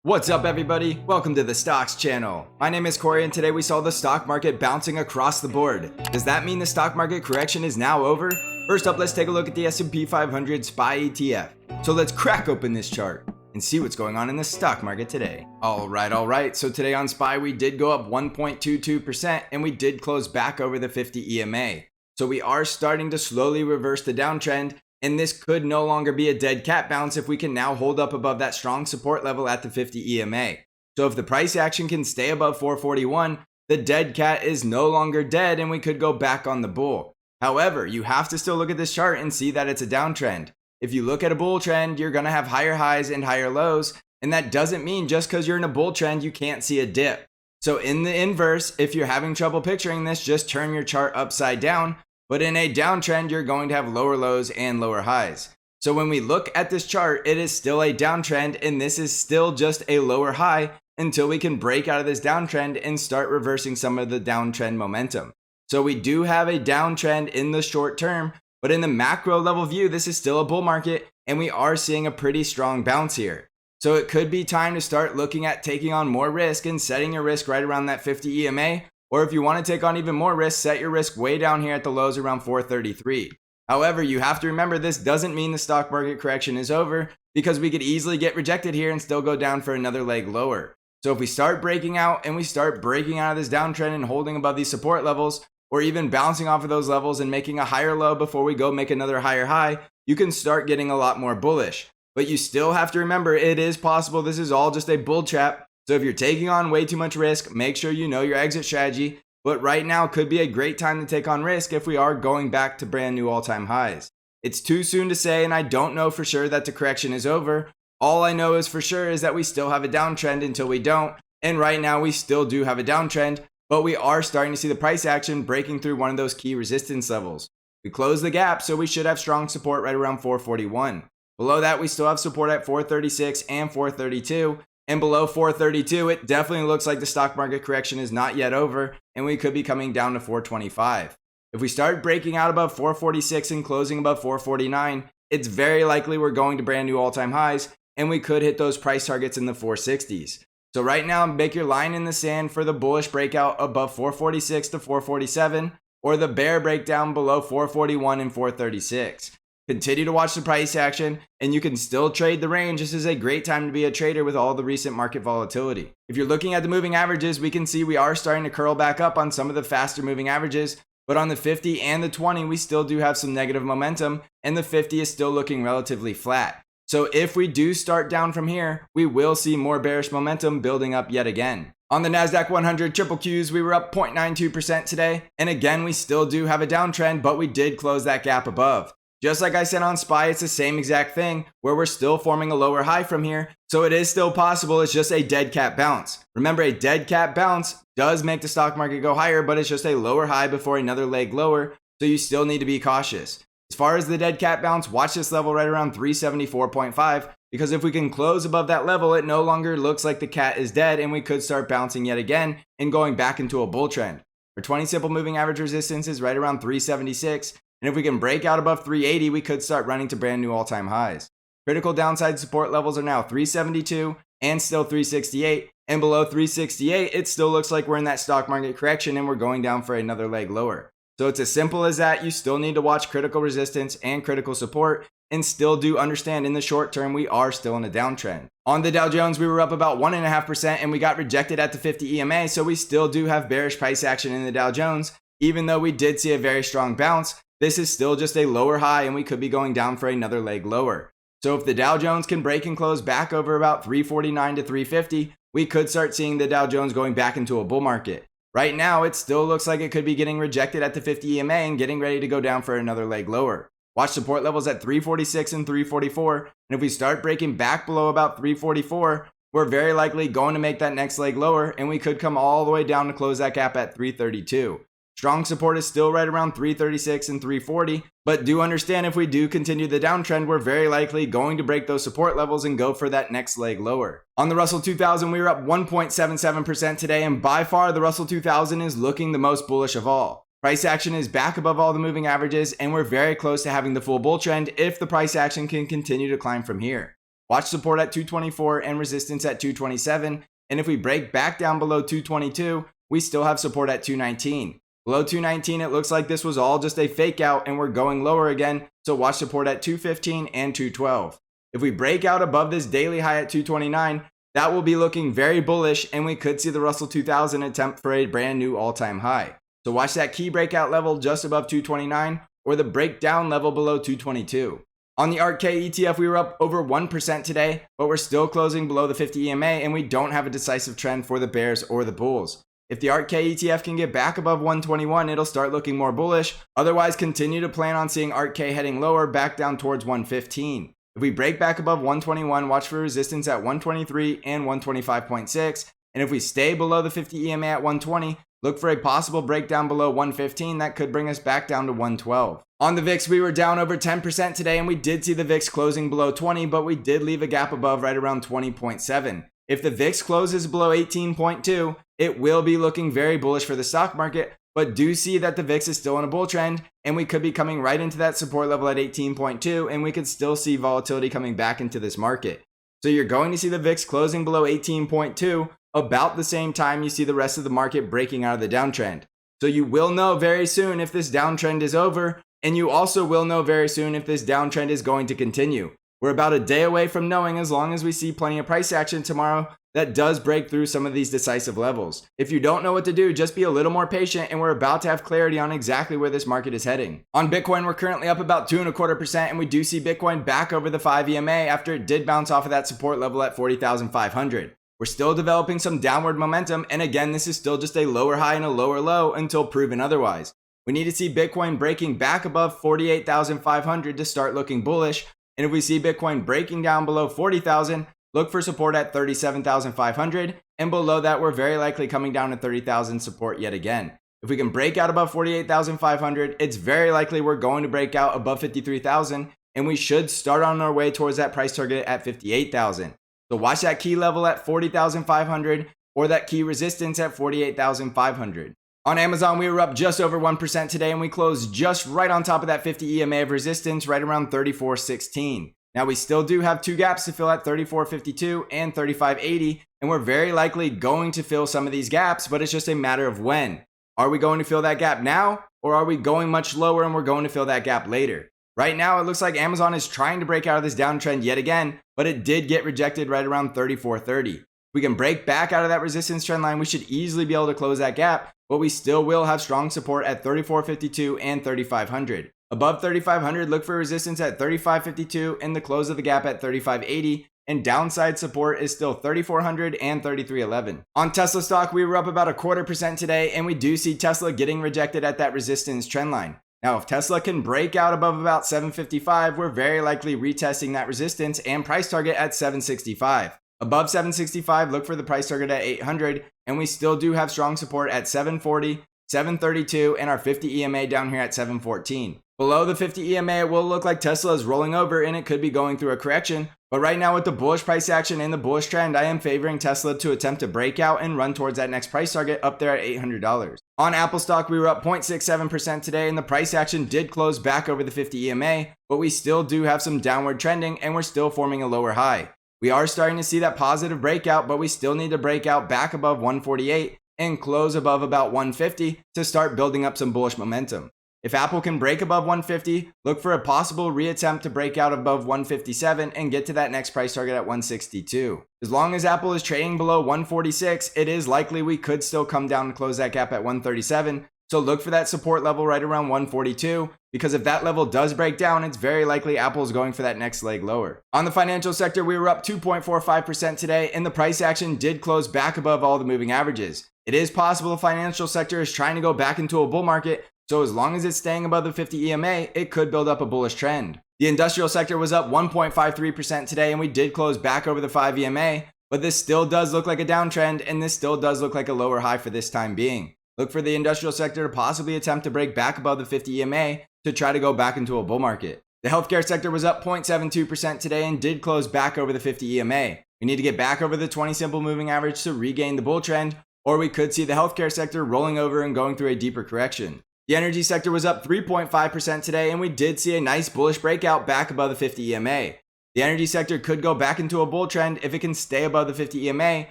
What's up everybody? Welcome to the Stocks channel. My name is Corey and today we saw the stock market bouncing across the board. Does that mean the stock market correction is now over? First up, let's take a look at the S&P 500 SPY ETF. So let's crack open this chart and see what's going on in the stock market today. Alright, so today on SPY we did go up 1.22% and we did close back over the 50 EMA. So we are starting to slowly reverse the downtrend. And this could no longer be a dead cat bounce if we can now hold up above that strong support level at the 50 EMA. So if the price action can stay above 441, the dead cat is no longer dead and we could go back on the bull. However, you have to still look at this chart and see that it's a downtrend. If you look at a bull trend, you're going to have higher highs and higher lows. And that doesn't mean just because you're in a bull trend, you can't see a dip. So in the inverse, if you're having trouble picturing this, just turn your chart upside down. But in a downtrend, you're going to have lower lows and lower highs. So when we look at this chart, it is still a downtrend and this is still just a lower high until we can break out of this downtrend and start reversing some of the downtrend momentum. So we do have a downtrend in the short term, but in the macro level view, this is still a bull market and we are seeing a pretty strong bounce here. So it could be time to start looking at taking on more risk and setting your risk right around that 50 EMA. Or if you want to take on even more risk, set your risk way down here at the lows around 433. However, you have to remember this doesn't mean the stock market correction is over because we could easily get rejected here and still go down for another leg lower. So if we start breaking out and we start breaking out of this downtrend and holding above these support levels, or even bouncing off of those levels and making a higher low before we go make another higher high, you can start getting a lot more bullish. But you still have to remember it is possible this is all just a bull trap. So if you're taking on way too much risk, make sure you know your exit strategy. But right now could be a great time to take on risk if we are going back to brand new all-time highs. It's too soon to say, and I don't know for sure that the correction is over. All I know is for sure is that we still have a downtrend until we don't. And right now we still do have a downtrend, but we are starting to see the price action breaking through one of those key resistance levels. We closed the gap, so we should have strong support right around 441. Below that, we still have support at 436 and 432. And below 432, it definitely looks like the stock market correction is not yet over and we could be coming down to 425. If we start breaking out above 446 and closing above 449, it's very likely we're going to brand new all-time highs and we could hit those price targets in the 460s. So right now, make your line in the sand for the bullish breakout above 446 to 447 or the bear breakdown below 441 and 436. Continue to watch the price action and you can still trade the range. This is a great time to be a trader with all the recent market volatility. If you're looking at the moving averages, we can see we are starting to curl back up on some of the faster moving averages, but on the 50 and the 20, we still do have some negative momentum and the 50 is still looking relatively flat. So if we do start down from here, we will see more bearish momentum building up yet again. On the NASDAQ 100 triple Qs, we were up 0.92% today. And again, we still do have a downtrend, but we did close that gap above. Just like I said on SPY, it's the same exact thing where we're still forming a lower high from here. So it is still possible. It's just a dead cat bounce. Remember, a dead cat bounce does make the stock market go higher, but it's just a lower high before another leg lower. So you still need to be cautious. As far as the dead cat bounce, watch this level right around 374.5 because if we can close above that level, it no longer looks like the cat is dead and we could start bouncing yet again and going back into a bull trend. Our 20 simple moving average resistance is right around 376. And if we can break out above 380, we could start running to brand new all-time highs. Critical downside support levels are now 372 and still 368. And below 368, it still looks like we're in that stock market correction and we're going down for another leg lower. So it's as simple as that. You still need to watch critical resistance and critical support and still do understand in the short term, we are still in a downtrend. On the Dow Jones, we were up about 1.5% and we got rejected at the 50 EMA. So we still do have bearish price action in the Dow Jones. Even though we did see a very strong bounce, this is still just a lower high and we could be going down for another leg lower. So if the Dow Jones can break and close back over about 349 to 350, we could start seeing the Dow Jones going back into a bull market. Right now, it still looks like it could be getting rejected at the 50 EMA and getting ready to go down for another leg lower. Watch support levels at 346 and 344. And if we start breaking back below about 344, we're very likely going to make that next leg lower and we could come all the way down to close that gap at 332. Strong support is still right around 336 and 340, but do understand if we do continue the downtrend, we're very likely going to break those support levels and go for that next leg lower. On the Russell 2000, we were up 1.77% today, and by far the Russell 2000 is looking the most bullish of all. Price action is back above all the moving averages, and we're very close to having the full bull trend if the price action can continue to climb from here. Watch support at 224 and resistance at 227. And if we break back down below 222, we still have support at 219. Below 219, it looks like this was all just a fake out and we're going lower again. So watch support at 215 and 212. If we break out above this daily high at 229, that will be looking very bullish and we could see the Russell 2000 attempt for a brand new all-time high. So watch that key breakout level just above 229 or the breakdown level below 222. On the Arkk ETF, we were up over 1% today, but we're still closing below the 50 EMA and we don't have a decisive trend for the bears or the bulls. If the Arkk ETF can get back above 121, it'll start looking more bullish. Otherwise, continue to plan on seeing Arkk heading lower back down towards 115. If we break back above 121, watch for resistance at 123 and 125.6. And if we stay below the 50 EMA at 120, look for a possible breakdown below 115 that could bring us back down to 112. On the VIX, we were down over 10% today and we did see the VIX closing below 20, but we did leave a gap above right around 20.7. If the VIX closes below 18.2, it will be looking very bullish for the stock market, but do see that the VIX is still in a bull trend and we could be coming right into that support level at 18.2 and we could still see volatility coming back into this market. So you're going to see the VIX closing below 18.2 about the same time you see the rest of the market breaking out of the downtrend. So you will know very soon if this downtrend is over, and you also will know very soon if this downtrend is going to continue. We're about a day away from knowing, as long as we see plenty of price action tomorrow that does break through some of these decisive levels. If you don't know what to do, just be a little more patient and we're about to have clarity on exactly where this market is heading. On Bitcoin, we're currently up about 2.25% and we do see Bitcoin back over the 5 EMA after it did bounce off of that support level at 40,500. We're still developing some downward momentum, and again, this is still just a lower high and a lower low until proven otherwise. We need to see Bitcoin breaking back above 48,500 to start looking bullish, and if we see Bitcoin breaking down below 40,000, look for support at 37,500, and below that, we're very likely coming down to 30,000 support yet again. If we can break out above 48,500, it's very likely we're going to break out above 53,000, and we should start on our way towards that price target at 58,000. So watch that key level at 40,500 or that key resistance at 48,500. On Amazon, we were up just over 1% today and we closed just right on top of that 50 EMA of resistance, right around 34.16. Now we still do have two gaps to fill at 34.52 and 35.80, and we're very likely going to fill some of these gaps, but it's just a matter of when. Are we going to fill that gap now, or are we going much lower and we're going to fill that gap later? Right now, it looks like Amazon is trying to break out of this downtrend yet again, but it did get rejected right around 34.30. If we can break back out of that resistance trend line, we should easily be able to close that gap, but we still will have strong support at 34.52 and 3,500. Above 3,500, look for resistance at 35.52 and the close of the gap at 35.80, and downside support is still 3,400 and 33.11. On Tesla stock, we were up about 0.25% today, and we do see Tesla getting rejected at that resistance trend line. Now, if Tesla can break out above about 755, we're very likely retesting that resistance and price target at 765. Above 765, look for the price target at 800, and we still do have strong support at 740, 732, and our 50 EMA down here at 714. Below the 50 EMA, it will look like Tesla is rolling over and it could be going through a correction. But right now with the bullish price action and the bullish trend, I am favoring Tesla to attempt to break out and run towards that next price target up there at $800. On Apple stock, we were up 0.67% today and the price action did close back over the 50 EMA, but we still do have some downward trending and we're still forming a lower high. We are starting to see that positive breakout, but we still need to break out back above 148 and close above about 150 to start building up some bullish momentum. If Apple can break above 150, look for a possible reattempt to break out above 157 and get to that next price target at 162. As long as Apple is trading below 146, it is likely we could still come down and close that gap at 137. So look for that support level right around 142, because if that level does break down, it's very likely Apple is going for that next leg lower. On the financial sector, we were up 2.45% today, and the price action did close back above all the moving averages. It is possible the financial sector is trying to go back into a bull market, so as long as it's staying above the 50 EMA, it could build up a bullish trend. The industrial sector was up 1.53% today, and we did close back over the 5 EMA, but this still does look like a downtrend, and this still does look like a lower high for this time being. Look for the industrial sector to possibly attempt to break back above the 50 EMA to try to go back into a bull market. The healthcare sector was up 0.72% today and did close back over the 50 EMA. We need to get back over the 20 simple moving average to regain the bull trend, or we could see the healthcare sector rolling over and going through a deeper correction. The energy sector was up 3.5% today, and we did see a nice bullish breakout back above the 50 EMA. The energy sector could go back into a bull trend if it can stay above the 50 EMA,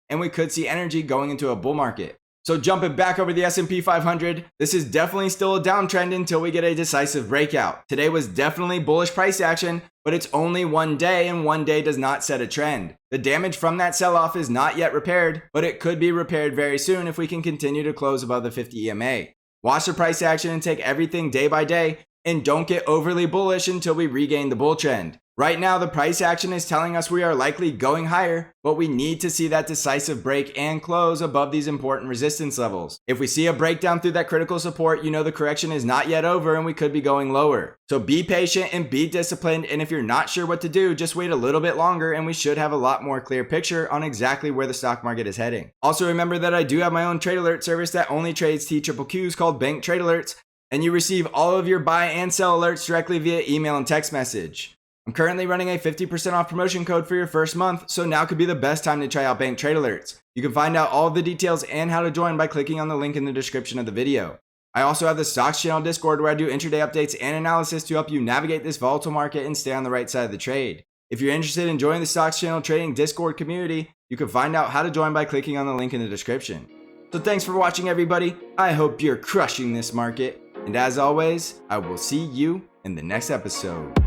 and we could see energy going into a bull market. So jumping back over the S&P 500, this is definitely still a downtrend until we get a decisive breakout. Today was definitely bullish price action, but it's only one day, and one day does not set a trend. The damage from that sell-off is not yet repaired, but it could be repaired very soon if we can continue to close above the 50 EMA. Watch the price action and take everything day by day, and don't get overly bullish until we regain the bull trend. Right now, the price action is telling us we are likely going higher, but we need to see that decisive break and close above these important resistance levels. If we see a breakdown through that critical support, you know the correction is not yet over and we could be going lower. So be patient and be disciplined, and if you're not sure what to do, just wait a little bit longer and we should have a lot more clear picture on exactly where the stock market is heading. Also remember that I do have my own trade alert service that only trades TQQQs called BANC Trade Alerts, and you receive all of your buy and sell alerts directly via email and text message. I'm currently running a 50% off promotion code for your first month, so now could be the best time to try out BANC Trade Alerts. You can find out all of the details and how to join by clicking on the link in the description of the video. I also have the Stocks Channel Discord where I do intraday updates and analysis to help you navigate this volatile market and stay on the right side of the trade. If you're interested in joining the Stocks Channel Trading Discord community, you can find out how to join by clicking on the link in the description. So thanks for watching, everybody. I hope you're crushing this market. And as always, I will see you in the next episode.